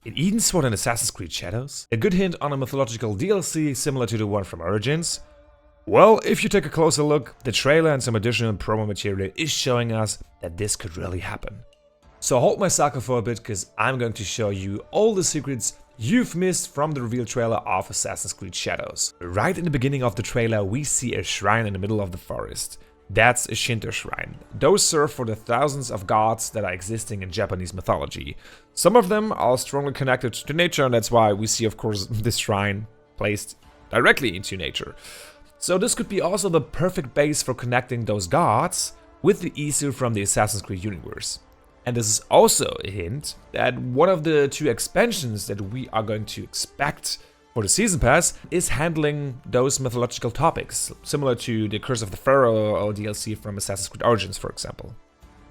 In Eden Sword and Assassin's Creed Shadows? A good hint on a mythological DLC similar to the one from Origins? Well, if you take a closer look, the trailer and some additional promo material is showing us that this could really happen. So hold my sucker for a bit, because I'm going to show you all the secrets you've missed from the reveal trailer of Assassin's Creed Shadows. Right in the beginning of the trailer, we see a shrine in the middle of the forest. That's a Shinto shrine. Those serve for the thousands of gods that are existing in Japanese mythology. Some of them are strongly connected to nature, and that's why we see, of course, this shrine placed directly into nature. So this could be also the perfect base for connecting those gods with the Isu from the Assassin's Creed universe. And this is also a hint that one of the 2 expansions that we are going to expect for the Season Pass is handling those mythological topics, similar to the Curse of the Pharaoh DLC from Assassin's Creed Origins, for example.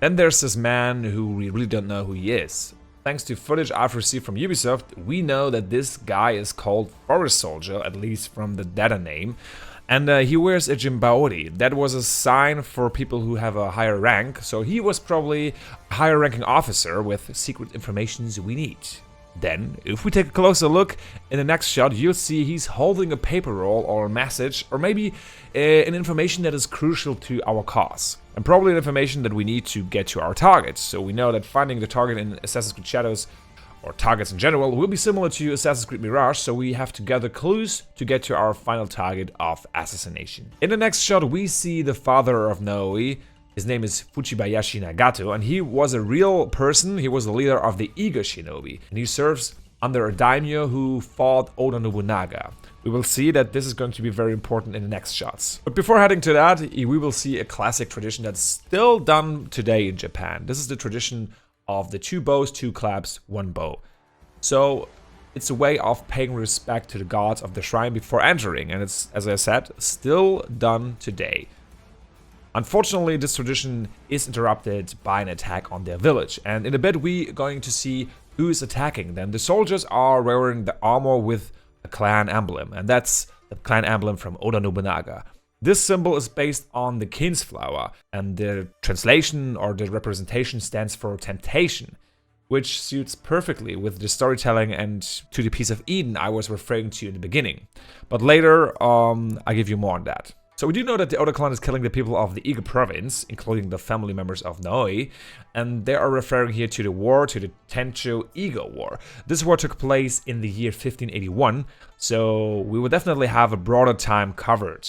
Then there's this man who we really don't know who he is. Thanks to footage I've received from Ubisoft, we know that this guy is called Forest Soldier, at least from the data name. And he wears a Jimbaori. That was a sign for people who have a higher rank, so he was probably a higher ranking officer with secret information we need. Then, if we take a closer look, in the next shot you'll see he's holding a paper roll or a message, or maybe an information that is crucial to our cause. And probably an information that we need to get to our target. So we know that finding the target in Assassin's Creed Shadows, or targets in general, will be similar to Assassin's Creed Mirage, so we have to gather clues to get to our final target of Assassination. In the next shot we see the father of Naoi. His name is Fujibayashi Nagato, and he was a real person. He was the leader of the Iga Shinobi, and he serves under a daimyo who fought Oda Nobunaga. We will see that this is going to be very important in the next shots. But before heading to that, we will see a classic tradition that's still done today in Japan. This is the tradition of the 2 bows, 2 claps, 1 bow. So it's a way of paying respect to the gods of the shrine before entering, and it's, as I said, still done today. Unfortunately, this tradition is interrupted by an attack on their village, and in a bit we're going to see who is attacking them. The soldiers are wearing the armor with a clan emblem, and that's the clan emblem from Oda Nobunaga. This symbol is based on the Kin's flower, and the translation or the representation stands for temptation, which suits perfectly with the storytelling and to the piece of Eden I was referring to in the beginning. But later, I give you more on that. So we do know that the Oda Clan is killing the people of the Iga province, including the family members of Naoi, and they are referring here to the war, to the Tencho Iga War. This war took place in the year 1581, so we will definitely have a broader time covered.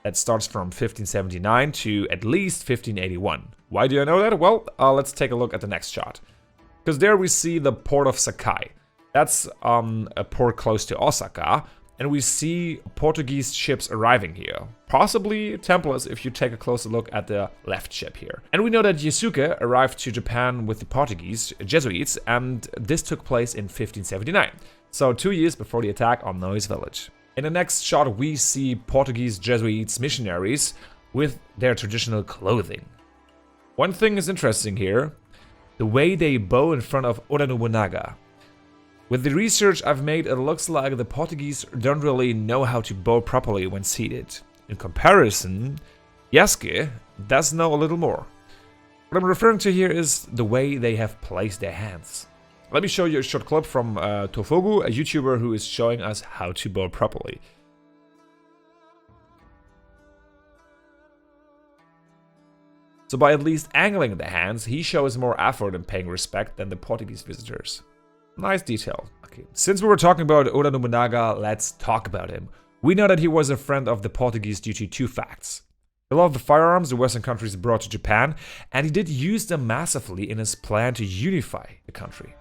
That starts from 1579 to at least 1581. Why do I know that? Well, let's take a look at the next shot. Because there we see the port of Sakai. That's a port close to Osaka, and we see Portuguese ships arriving here. Possibly Templars if you take a closer look at the left ship here. And we know that Yasuke arrived to Japan with the Portuguese Jesuits, and this took place in 1579. So 2 years before the attack on Noi's village. In the next shot we see Portuguese Jesuits missionaries with their traditional clothing. One thing is interesting here, the way they bow in front of Oda Nobunaga. With the research I've made, it looks like the Portuguese don't really know how to bow properly when seated. In comparison, Yasuke does know a little more. What I'm referring to here is the way they have placed their hands. Let me show you a short clip from Tofugu, a YouTuber who is showing us how to bow properly. So by at least angling the hands, he shows more effort in paying respect than the Portuguese visitors. Nice detail. Okay, since we were talking about Oda Nobunaga, let's talk about him. We know that he was a friend of the Portuguese due to 2 facts. He loved the firearms the Western countries brought to Japan, and he did use them massively in his plan to unify the country.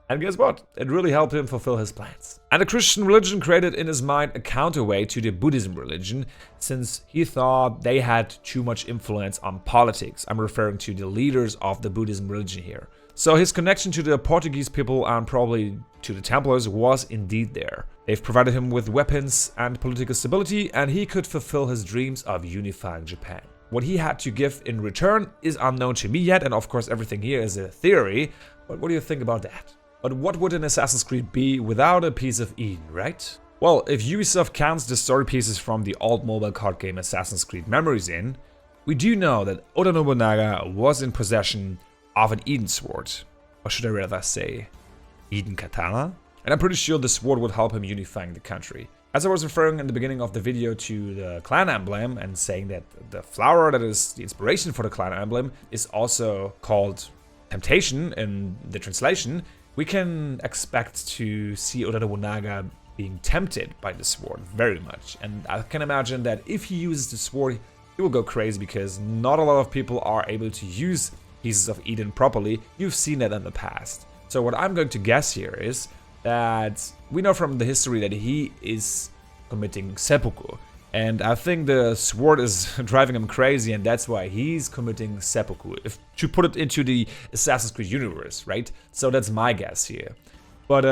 And guess what? It really helped him fulfill his plans. And the Christian religion created in his mind a counterweight to the Buddhism religion, since he thought they had too much influence on politics. I'm referring to the leaders of the Buddhism religion here. So his connection to the Portuguese people and probably to the Templars was indeed there. They've provided him with weapons and political stability, and he could fulfill his dreams of unifying Japan. What he had to give in return is unknown to me yet, and of course everything here is a theory, but what do you think about that? But what would an Assassin's Creed be without a piece of Eden, right? Well, if Ubisoft counts the story pieces from the old mobile card game Assassin's Creed Memories in, we do know that Oda Nobunaga was in possession of an Eden Sword. Or should I rather say, Eden Katana, and I'm pretty sure the sword would help him unifying the country. As I was referring in the beginning of the video to the clan emblem and saying that the flower that is the inspiration for the clan emblem is also called temptation in the translation, we can expect to see Oda Nobunaga being tempted by the sword very much. And I can imagine that if he uses the sword, he will go crazy because not a lot of people are able to use pieces of Eden properly. You've seen that in the past. So what I'm going to guess here is that we know from the history that he is committing seppuku. And I think the sword is driving him crazy, and that's why he's committing seppuku. If to put it into the Assassin's Creed universe, right? So that's my guess here. But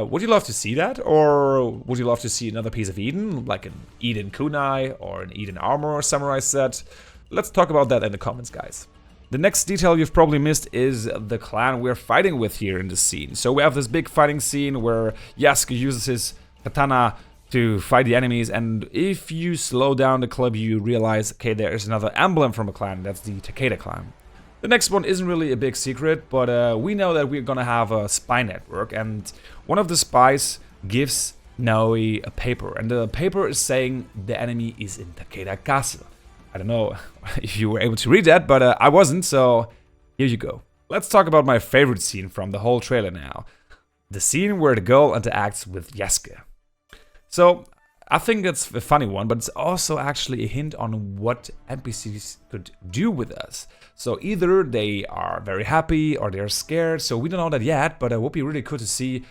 would you love to see that? Or would you love to see another piece of Eden, like an Eden kunai or an Eden armor or samurai set? Let's talk about that in the comments, guys. The next detail you've probably missed is the clan we're fighting with here in the scene. So we have this big fighting scene where Yasuke uses his katana to fight the enemies, and if you slow down the clip, you realize, okay, there is another emblem from a clan, that's the Takeida Clan. The next one isn't really a big secret, but we know that we're gonna have a spy network, and one of the spies gives Naoi a paper, and the paper is saying the enemy is in Takeda Castle. I don't know if you were able to read that, but I wasn't, so here you go. Let's talk about my favorite scene from the whole trailer now. The scene where the girl interacts with Yasuke. So, I think it's a funny one, but it's also actually a hint on what NPCs could do with us. So either they are very happy or they're scared, so we don't know that yet, but it would be really cool to see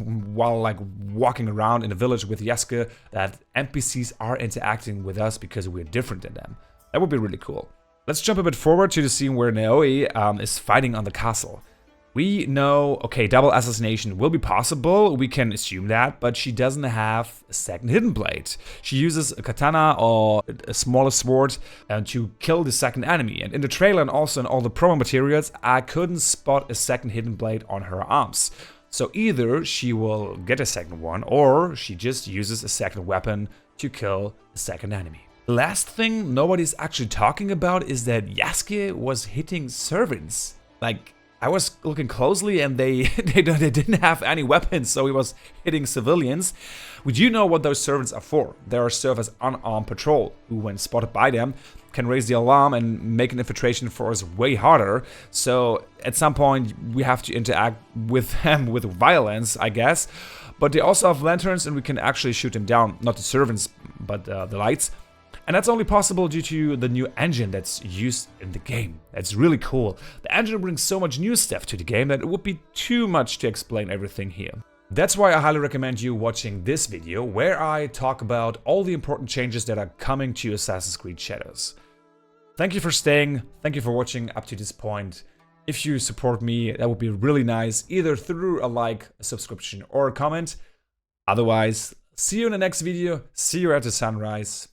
while like walking around in a village with Yasuke that NPCs are interacting with us because we're different than them. That would be really cool. Let's jump a bit forward to the scene where Naoi is fighting on the castle. We know, okay, double assassination will be possible, we can assume that, but she doesn't have a second hidden blade. She uses a katana or a smaller sword to kill the second enemy. And in the trailer and also in all the promo materials, I couldn't spot a second hidden blade on her arms. So either she will get a second one, or she just uses a second weapon to kill the second enemy. The last thing nobody's actually talking about is that Yasuke was hitting servants. Like, I was looking closely and they didn't have any weapons, so he was hitting civilians. We do know what those servants are for. They are serve as unarmed patrol, who when spotted by them, can raise the alarm and make an infiltration for us way harder. So at some point we have to interact with them with violence, I guess. But they also have lanterns and we can actually shoot them down, not the servants, but the lights. And that's only possible due to the new engine that's used in the game. That's really cool. The engine brings so much new stuff to the game that it would be too much to explain everything here. That's why I highly recommend you watching this video, where I talk about all the important changes that are coming to Assassin's Creed Shadows. Thank you for staying, thank you for watching up to this point. If you support me, that would be really nice, either through a like, a subscription, or a comment. Otherwise, see you in the next video, see you at the sunrise.